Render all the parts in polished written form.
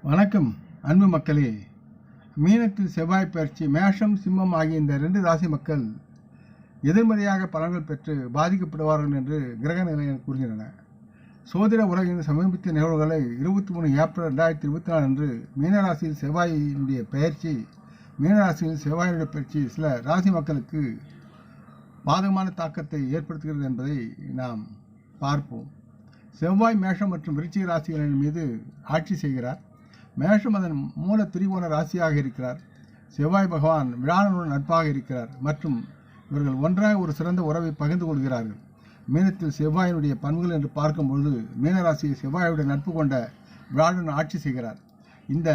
வணக்கம் அன்பு மக்களே. மீனத்தில் செவ்வாய் பயிற்சி, மேஷம் சிம்மம் ஆகிய இந்த 2 ராசி மக்கள் எதிர்மறையாக பலன்கள் பெற்று பாதிக்கப்படுவார்கள் என்று கிரக நிலைகள் கூறுகின்றன. சோதிட உலகின் சமீபத்திய நிகழ்வுகளை 23 ஏப்ரல் 2024 அன்று மீனராசியில் செவ்வாயினுடைய பயிற்சி சில ராசி மக்களுக்கு பாதகமான தாக்கத்தை ஏற்படுத்துகிறது என்பதை நாம் பார்ப்போம். செவ்வாய் மேஷம் மற்றும் விருச்சிக ராசிகளின் மீது ஆட்சி செய்கிறார். மேஷம் அதன் மூல திரிகோண ராசியாக இருக்கிறார். செவ்வாய் பகவான் வியாழனுடன் நட்பாக இருக்கிறார் மற்றும் இவர்கள் ஒன்றாக ஒரு சிறந்த உறவை பகிர்ந்து கொள்கிறார்கள். மீனத்தில் செவ்வாயினுடைய பண்புகள் என்று பார்க்கும்பொழுது மீனராசியை செவ்வாயுடைய நட்பு கொண்ட வியாழன் ஆட்சி செய்கிறார். இந்த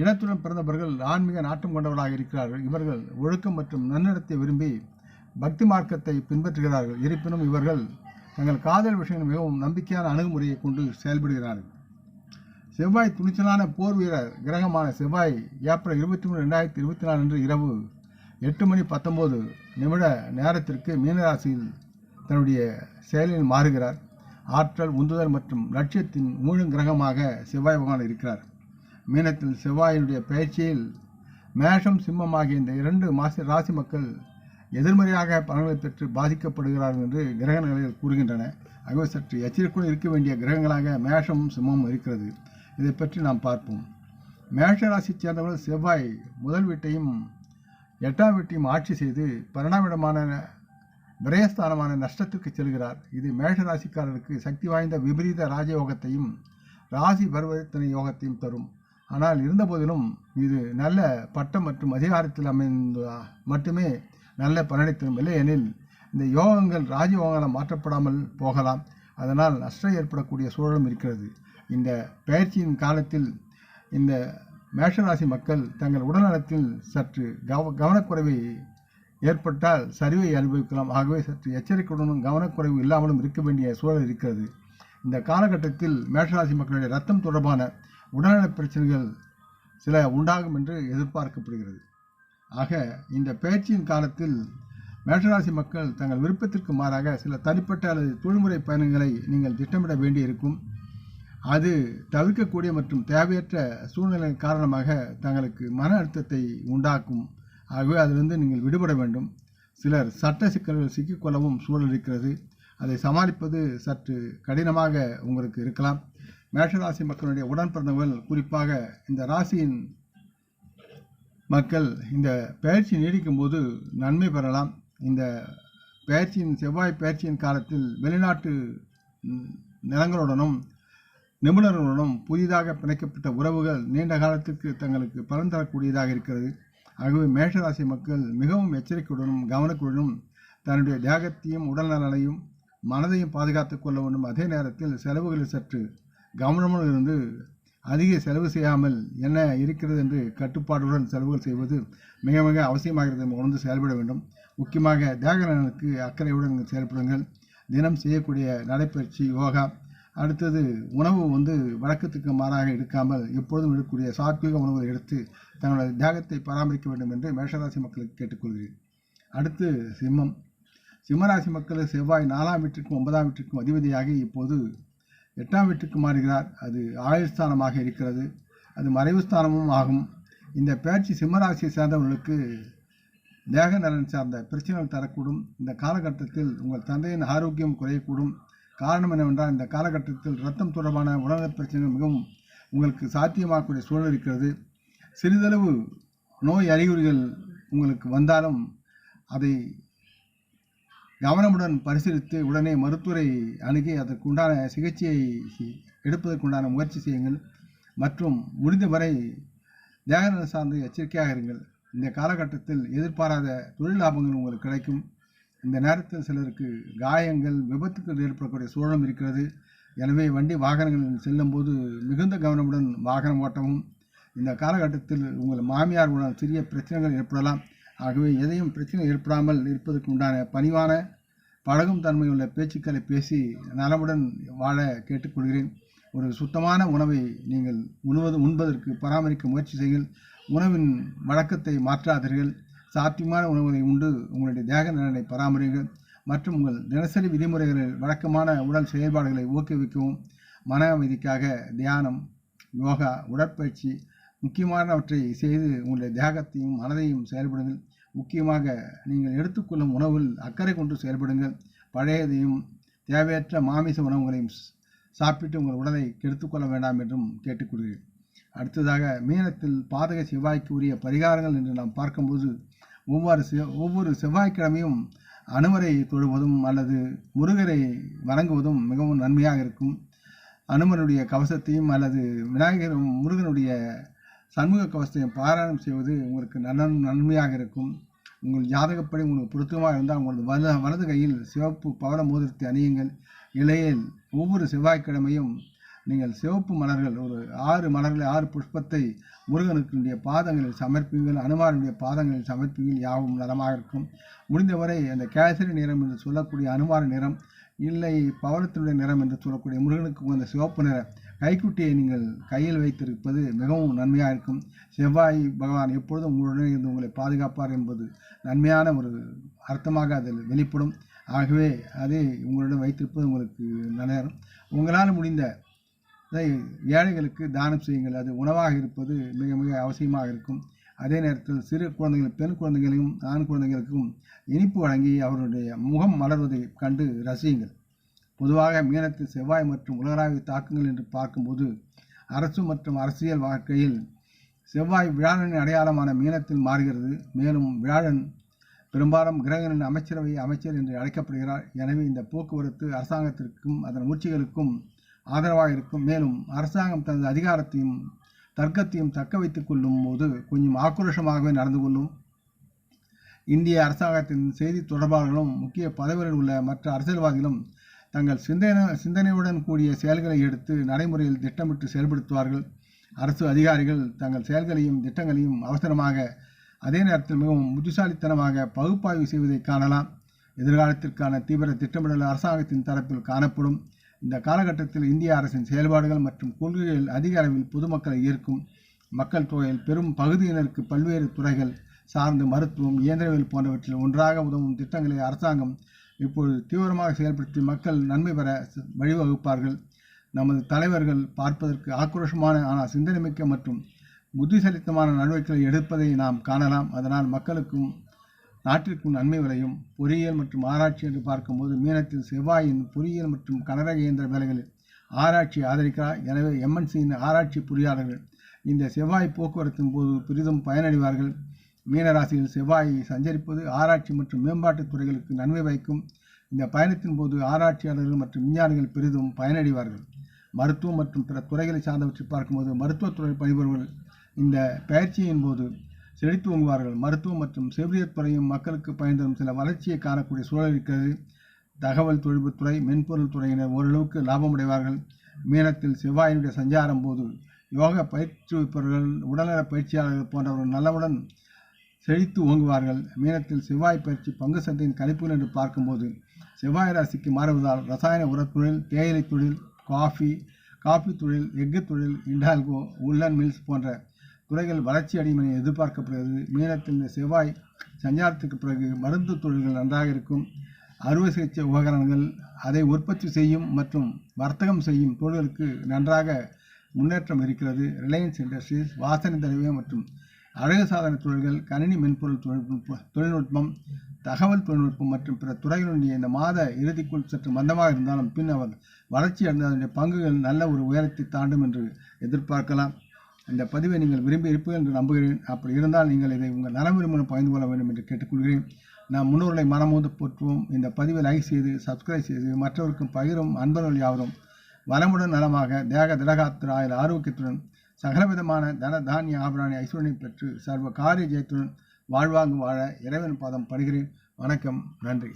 இடத்துடன் பிறந்தவர்கள் ஆன்மீக நாட்டம் கொண்டவர்களாக இருக்கிறார்கள். இவர்கள் ஒழுக்கம் மற்றும் நன்னடத்தை விரும்பி பக்தி மார்க்கத்தை பின்பற்றுகிறார்கள். இருப்பினும் இவர்கள் தங்கள் காதல் விஷயங்கள் மிகவும் நம்பிக்கையான அணுகுமுறையை கொண்டு செயல்படுகிறார்கள். செவ்வாய் துணிச்சலான போர் வீரர் கிரகமான செவ்வாய் ஏப்ரல் 23, 2024 அன்று இரவு 8:19 நேரத்திற்கு மீனராசியில் தன்னுடைய செயலில் மாறுகிறார். ஆற்றல், உந்துதல் மற்றும் லட்சியத்தின் மூழும் கிரகமாக செவ்வாய் பகவான் இருக்கிறார். மீனத்தில் செவ்வாயினுடைய பயிற்சியில் மேஷம் சிம்மம் ஆகிய இந்த 2 ராசி மக்கள் எதிர்மறையாக பலன்களை பெற்று பாதிக்கப்படுகிறார்கள் என்று கிரக நிலைகள் கூறுகின்றன. ஆகவே சற்று எச்சரிக்கையுடன் இருக்க வேண்டிய கிரகங்களாக மேஷமும் சிம்மமும் இருக்கிறது. இதை பற்றி நாம் பார்ப்போம். மேஷ ராசி சேர்ந்தவர்கள் செவ்வாய் முதல் வீட்டையும் 8ஆம் வீட்டையும் ஆட்சி செய்து 12ஆம் இடமான விரயஸ்தானமான நஷ்டத்திற்கு செல்கிறார். இது மேஷ ராசிக்காரருக்கு சக்தி வாய்ந்த விபரீத ராஜயோகத்தையும் ராசி பரிவர்த்தனை யோகத்தையும் தரும். ஆனால் இருந்தபோதிலும் இது நல்ல பட்டம் மற்றும் அதிகாரத்தில் மட்டுமே நல்ல பலனை தரும். இல்லையெனில் இந்த யோகங்கள் ராஜயோகங்களால் மாற்றப்படாமல் போகலாம். அதனால் நஷ்டம் ஏற்படக்கூடிய சூழலும் இருக்கிறது. இந்த பயிற்சியின் காலத்தில் இந்த மேஷராசி மக்கள் தங்கள் உடல்நலத்தில் சற்று கவனக்குறைவை ஏற்பட்டால் சரிவை அனுபவிக்கலாம். ஆகவே சற்று எச்சரிக்கையுடனும் கவனக்குறைவு இல்லாமலும் இருக்க வேண்டிய சூழல் இருக்கிறது. இந்த காலகட்டத்தில் மேஷராசி மக்களுடைய ரத்தம் தொடர்பான உடல்நல பிரச்சனைகள் சில உண்டாகும் என்று எதிர்பார்க்கப்படுகிறது. ஆக இந்த பயிற்சியின் காலத்தில் மேஷராசி மக்கள் தங்கள் விருப்பத்திற்கு மாறாக சில தனிப்பட்ட அல்லது தொழில்முறை பயணங்களை நீங்கள் திட்டமிட வேண்டியிருக்கும். அது தவிர்க்கக்கூடிய மற்றும் தேவையற்ற சூழ்நிலை காரணமாக தங்களுக்கு மன அழுத்தத்தை உண்டாக்கும். ஆகவே அதிலிருந்து நீங்கள் விடுபட வேண்டும். சிலர் சட்ட சிக்கல்கள் சிக்கிக்கொள்ளவும் சூழல் இருக்கிறது. அதை சமாளிப்பது சற்று கடினமாக உங்களுக்கு இருக்கலாம். மேஷராசி மக்களுடைய உடன் பிறந்தவர்கள், குறிப்பாக இந்த ராசியின் மக்கள் இந்த பயிற்சி நீடிக்கும் போது நன்மை பெறலாம். இந்த செவ்வாய் பயிற்சியின் காலத்தில் வெளிநாட்டு நிலங்களுடனும் நிபுணர்களுடனும் புதிதாக பிணைக்கப்பட்ட உறவுகள் நீண்ட காலத்திற்கு தங்களுக்கு பலன் தரக்கூடியதாக இருக்கிறது. ஆகவே மேஷராசி மக்கள் மிகவும் எச்சரிக்கையுடனும் கவனக்குடனும் தன்னுடைய தேகத்தையும் உடல் நலனையும் மனதையும் பாதுகாத்துக் கொள்ள வேண்டும். அதே நேரத்தில் செலவுகளில் சற்று கவனமுடன் இருந்து அதிக செலவு செய்யாமல் என்ன இருக்கிறது என்று கட்டுப்பாடுடன் செலவுகள் செய்வது மிக மிக அவசியமாகிறது. உணர்ந்து செயல்பட வேண்டும். முக்கியமாக தேக நலனுக்கு அக்கறையுடன் செயல்படுங்கள். தினம் செய்யக்கூடிய நடைப்பயிற்சி, யோகா, அடுத்தது உணவு வழக்கத்துக்கு மாறாக எடுக்காமல் எப்பொழுதும் எடுக்கக்கூடிய சாத்வீக உணவுகளை எடுத்து தங்களுடைய தேகத்தை பராமரிக்க வேண்டும் என்று மேஷராசி மக்களுக்கு கேட்டுக்கொள்கிறேன். அடுத்து சிம்மராசி மக்கள் செவ்வாய் 4ஆம் வீட்டிற்கும் 9ஆம் வீட்டிற்கும் அதிபதியாகி இப்போது 8ஆம் வீட்டுக்கு மாறுகிறார். அது ஆயுள் ஸ்தானமாக இருக்கிறது. அது மறைவு ஸ்தானமும் ஆகும். இந்த பயிற்சி சிம்மராசியை சேர்ந்தவர்களுக்கு தேக நலன் சார்ந்த பிரச்சனைகள் தரக்கூடும். இந்த காலகட்டத்தில் உங்கள் தந்தையின் ஆரோக்கியம் குறையக்கூடும். காரணம் என்னவென்றால் இந்த காலகட்டத்தில் இரத்தம் தொடர்பான உடல்நல பிரச்சனைகள் மிகவும் உங்களுக்கு சாத்தியமாகக்கூடிய சூழல் இருக்கிறது. சிறிதளவு நோய் அறிகுறிகள் உங்களுக்கு வந்தாலும் அதை கவனமுடன் பரிசீலித்து உடனே மருத்துவரை அணுகி அதற்குண்டான சிகிச்சையை எடுப்பதற்குண்டான முயற்சி செய்யுங்கள். மற்றும் முடிந்தவரை தேகநல சார்ந்து எச்சரிக்கையாக இருங்கள். இந்த காலகட்டத்தில் எதிர்பாராத தொழில் லாபங்கள் உங்களுக்கு கிடைக்கும். இந்த நேரத்தில் சிலருக்கு காயங்கள், விபத்துக்கள் ஏற்படக்கூடிய சூழலும் இருக்கிறது. எனவே வண்டி வாகனங்களில் செல்லும் போது மிகுந்த கவனமுடன் வாகனம் ஓட்டவும். இந்த காலகட்டத்தில் உங்கள் மாமியாருடன் சிறிய பிரச்சனைகள் ஏற்படலாம். ஆகவே எதையும் பிரச்சனை ஏற்படாமல் இருப்பதற்கு உண்டான பணிவான பழகும் தன்மையுள்ள பேச்சுக்களை பேசி நலமுடன் வாழ கேட்டுக்கொள்கிறேன். ஒரு சுத்தமான உணவை நீங்கள் உண்பதற்கு பராமரிக்க முயற்சி செய்யுங்கள். உணவின் வழக்கத்தை மாற்றாதீர்கள். சாத்தியமான உணவுகளை உண்டு உங்களுடைய தேக நலனை பராமரிங்கள். மற்றும் உங்கள் தினசரி விதிமுறைகளில் வழக்கமான உடல் செயல்பாடுகளை ஊக்குவிக்கவும். மன அமைதிக்காக தியானம், யோகா, உடற்பயிற்சி முக்கியமானவற்றை செய்து உங்களுடைய தேகத்தையும் மனதையும் செயல்படுங்கள். முக்கியமாக நீங்கள் எடுத்துக்கொள்ளும் உணவில் அக்கறை கொண்டு செயல்படுங்கள். பழையதையும் தேவையற்ற மாமிச உணவுகளையும் சாப்பிட்டு உங்கள் உடலை கெடுத்துக்கொள்ள வேண்டாம் என்றும் கேட்டுக்கொள்கிறேன். அடுத்ததாக மீனத்தில் பாதக செவ்வாய்க்கு உரிய பரிகாரங்கள் என்று நாம் பார்க்கும்போது ஒவ்வொரு செவ்வாய்க்கிழமையும் அனுமரை தொழுவதும் அல்லது முருகரை வணங்குவதும் மிகவும் நன்மையாக இருக்கும். அனுமனுடைய கவசத்தையும் அல்லது விநாயகர் முருகனுடைய சண்முக கவசத்தையும் பாராயணம் செய்வது உங்களுக்கு நன்மையாக இருக்கும். உங்கள் ஜாதகப்படி உங்களுக்கு பொருத்தமாக இருந்தால் உங்களது வலது கையில் சிவப்பு பவள மோதிரத்தை அணியுங்கள். இலையில் ஒவ்வொரு செவ்வாய்க்கிழமையும் நீங்கள் சிவப்பு மலர்கள் ஒரு 6 மலர்களை 6 புஷ்பத்தை முருகனுடைய பாதங்களில் சமர்ப்பிங்கள். அனுமானுடைய பாதங்களில் சமர்ப்பிங்கள். யாவும் நலமாக இருக்கும். முடிந்தவரை அந்த கேசரி நிறம் என்று சொல்லக்கூடிய அனுமார நிறம், இல்லை பவளத்தினுடைய நிறம் என்று சொல்லக்கூடிய முருகனுக்கு அந்த சிவப்பு நிற கைக்குட்டியை நீங்கள் கையில் வைத்திருப்பது மிகவும் நன்மையாக இருக்கும். செவ்வாய் பகவான் எப்பொழுதும் உங்களுடன் இருந்து உங்களை பாதுகாப்பார் என்பது நன்மையான ஒரு அர்த்தமாக அதில் வெளிப்படும். ஆகவே அதை உங்களுடன் வைத்திருப்பது உங்களுக்கு நல்ல. உங்களால் முடிந்த ஏழைகளுக்கு தானம் செய்யுங்கள். அது உணவாக இருப்பது மிக மிக அவசியமாக இருக்கும். அதே நேரத்தில் சிறு குழந்தைகள், பெண் குழந்தைகளையும் ஆண் குழந்தைகளுக்கும் இனிப்பு வழங்கி அவருடைய முகம் மலர்வதை கண்டு ரசியுங்கள். பொதுவாக மீனத்தில் செவ்வாய் மற்றும் உலகளாவிய தாக்கங்கள் என்று பார்க்கும்போது அரசு மற்றும் அரசியல் வாழ்க்கையில் செவ்வாய் வியாழனின் அடையாளமான மீனத்தில் மாறுகிறது. மேலும் வியாழன் பெரும்பாலும் கிரகங்களின் அமைச்சரவை அமைச்சர் என்று அழைக்கப்படுகிறார். எனவே இந்த போக்குவரத்து அரசாங்கத்திற்கும் அதன் முயற்சிகளுக்கும் ஆதரவாக இருக்கும். மேலும் அரசாங்கம் தனது அதிகாரத்தையும் தர்க்கத்தையும் தக்க வைத்துக் கொள்ளும் போது கொஞ்சம் ஆக்ரோஷமாகவே நடந்து கொள்ளும். இந்திய அரசாங்கத்தின் செய்தி தொடர்பாளர்களும் முக்கிய பதவிகளில் உள்ள மற்ற அரசியல்வாதிகளும் தங்கள் சிந்தனையுடன் கூடிய செயல்களை எடுத்து நடைமுறையில் திட்டமிட்டு செயல்படுத்துவார்கள். அரசு அதிகாரிகள் தங்கள் செயல்களையும் திட்டங்களையும் அவசரமாக, அதே நேரத்தில் மிகவும் புத்திசாலித்தனமாக பகுப்பாய்வு செய்வதை காணலாம். எதிர்காலத்திற்கான தீவிர திட்டமிடல் அரசாங்கத்தின் தரப்பில் காணப்படும். இந்த காலகட்டத்தில் இந்திய அரசின் செயல்பாடுகள் மற்றும் கொள்கைகள் அதிக அளவில் பொதுமக்களை ஈர்க்கும். மக்கள் தொகையில் பெரும் பகுதியினருக்கு பல்வேறு துறைகள் சார்ந்த மருத்துவம், இயந்திரவியல் போன்றவற்றில் ஒன்றாக உதவும் திட்டங்களை அரசாங்கம் இப்பொழுது தீவிரமாக செயல்படுத்தி மக்கள் நன்மை பெற வழிவகுப்பார்கள். நமது தலைவர்கள் பார்ப்பதற்கு ஆக்ரோஷமான ஆனால் சிந்தனைமிக்க மற்றும் புத்திசலித்தமான நடவடிக்கைகளை எடுப்பதை நாம் காணலாம். அதனால் மக்களுக்கும் நாட்டிற்கும் நன்மை விளையும். பொறியியல் மற்றும் ஆராய்ச்சி என்று பார்க்கும்போது மீனத்தில் செவ்வாயின் பொறியியல் மற்றும் கனரக இயந்திர வேலைகளில் ஆராய்ச்சி ஆதரிக்கிறார். எனவே MNCயின் ஆராய்ச்சி பொறியாளர்கள் இந்த செவ்வாய் போக்குவரத்தின் போது பெரிதும் பயனடைவார்கள். மீனராசியில் செவ்வாயை சஞ்சரிப்பது ஆராய்ச்சி மற்றும் மேம்பாட்டுத் துறைகளுக்கு நன்மை வைக்கும். இந்த பயணத்தின் போது ஆராய்ச்சியாளர்கள் மற்றும் விஞ்ஞானிகள் பெரிதும் பயனடைவார்கள். மருத்துவம் மற்றும் பிற துறைகளை சார்ந்தவற்றை பார்க்கும்போது மருத்துவத்துறை பணிபுரிபவர்கள் இந்த பயிற்சியின் போது செழித்து ஓங்குவார்கள். மருத்துவம் மற்றும் செவிலியர் துறையும் மக்களுக்கு பயன் தரும் சில வளர்ச்சியை காணக்கூடிய சூழல் இருக்கிறது. தகவல் தொழில்நுட்பத்துறை, மென்பொருள் துறையினர் ஓரளவுக்கு லாபமடைவார்கள். மீனத்தில் செவ்வாயினுடைய சஞ்சாரம் போது யோகா பயிற்றுவிப்பவர்கள், உடல்நல பயிற்சியாளர்கள் போன்றவர்கள் நலமுடன் செழித்து ஓங்குவார்கள். மீனத்தில் செவ்வாய் பயிற்சி பங்கு சந்தையின் கணிப்புகள் என்று பார்க்கும்போது செவ்வாய் ராசிக்கு மாறுவதால் ரசாயன உரத் தொழில், தேயிலை தொழில், காஃபி தொழில், எஃகு தொழில், இண்டால்கோ, உல்லன் மில்ஸ் போன்ற துறைகள் வளர்ச்சி அடையும் என எதிர்பார்க்கப்படுகிறது. மீனத்தில் இந்த செவ்வாய் சஞ்சாரத்துக்கு பிறகு மருந்து தொழில்கள் நன்றாக இருக்கும். அறுவை சிகிச்சை உபகரணங்கள், அதை உற்பத்தி செய்யும் மற்றும் வர்த்தகம் செய்யும் தொழில்களுக்கு நன்றாக முன்னேற்றம் இருக்கிறது. ரிலையன்ஸ் இண்டஸ்ட்ரீஸ், வாசனை திரவியம் மற்றும் அழகு சாதன தொழில்கள், கணினி மென்பொருள் தொழில்நுட்பம், தகவல் தொழில்நுட்பம் மற்றும் பிற துறைகளுடைய இந்த மாத இறுதிக்குள் சற்று மந்தமாக இருந்தாலும் பின் அவர் வளர்ச்சி அடைந்த அதனுடைய பங்குகள் நல்ல ஒரு உயரத்தை தாண்டும் என்று எதிர்பார்க்கலாம். இந்த பதிவை நீங்கள் விரும்பி இருப்பீர்கள் என்று நம்புகிறேன். அப்படி இருந்தால் நீங்கள் இதை உங்கள் நலம் விரும்பும் பகிர்ந்து கொள்ள வேண்டும் என்று கேட்டுக்கொள்கிறேன். நாம் முன்னோர்களை மனமோந்து போற்றுவோம். இந்த பதிவை லைக் செய்து சப்ஸ்கிரைப் செய்து மற்றவருக்கும் பகிரும் அன்பர்கள் யாவரும் வளமுடன் நலமாக தேக திடகாத்திர ஆயுள் ஆரோக்கியத்துடன் சகலவிதமான தன தானிய ஆபராணி ஐஸ்வர்யை பெற்று சர்வ காரிய ஜெயத்துடன் வாழ்வாங்கு வாழ இறைவன் பாதம் படுகிறேன். வணக்கம். நன்றி.